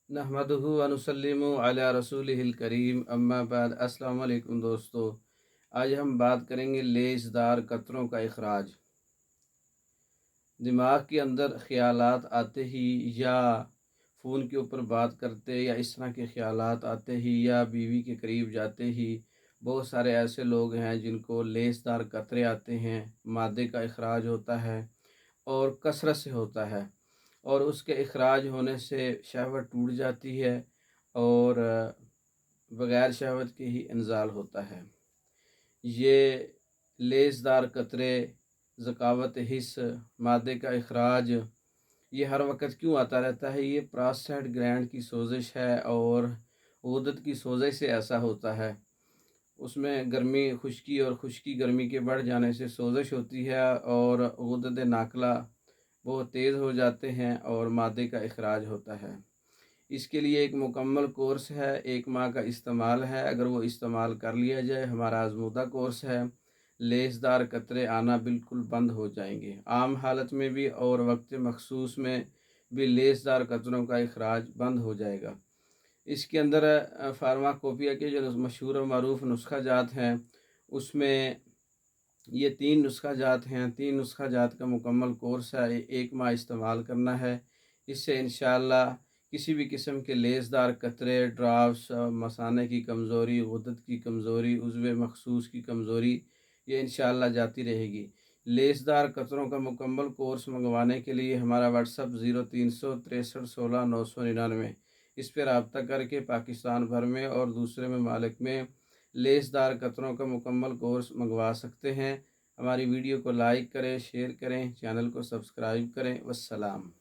नहमदुहु व नुसल्लिमु अला रसूलिहिल करीम अम्मा बाद। अस्सलाम वालेकुम दोस्तों, आज हम बात करेंगे लेसदार कतरों का इखराज। दिमाग के अंदर ख़यालात आते ही या फ़ोन के ऊपर बात करते या इस तरह के ख़यालात आते ही या बीवी के करीब जाते ही बहुत सारे ऐसे लोग हैं जिनको लेसदार कतरे आते हैं, मादे का इखराज होता है और कसरत से होता है और उसके इखराज होने से शहवत टूट जाती है और बग़ैर शहवत के ही इंज़ाल होता है। ये लेसदार कतरे, ज़कावत हिस्स, मादे का इखराज, ये हर वक्त क्यों आता रहता है? ये प्रोस्टेट ग्लैंड की सोजिश है और ग़दत की सोजिश से ऐसा होता है। उसमें गर्मी खुश्की और खुश्की गर्मी के बढ़ जाने से सोजिश होती है और ग़दद नाकला बहुत तेज़ हो जाते हैं और मादे का इखराज होता है। इसके लिए एक मुकम्मल कोर्स है, 1 माह का इस्तेमाल है। अगर वो इस्तेमाल कर लिया जाए, हमारा आज़मूदा कोर्स है, लेसदार कतरे आना बिल्कुल बंद हो जाएंगे। आम हालत में भी और वक्त मखसूस में भी लेसदार कतरों का इखराज बंद हो जाएगा। इसके अंदर फार्माकोपिया के जो मशहूर और मरूफ नुस्खा जात हैं, उसमें ये 3 नुस्खा जात हैं। 3 नुस्खा जात का मुकम्मल कोर्स है, 1 माह इस्तेमाल करना है। इससे इंशाअल्लाह किसी भी किस्म के लेसदार कतरे, ड्राफ्ट्स, मसाने की कमज़ोरी, ग़दत की कमज़ोरी, उज़्व मखसूस की कमज़ोरी, ये इंशाअल्लाह जाती रहेगी। लेसदार कतरों का मुकम्मल कोर्स मंगवाने के लिए हमारा व्हाट्सअप 0363 16 999, इस पर रब्ता करके पाकिस्तान भर में और दूसरे ममालिक में लेसदार कतरों का मुकम्मल कोर्स मंगवा सकते हैं। हमारी वीडियो को लाइक करें, शेयर करें, चैनल को सब्सक्राइब करें। वस्सलाम।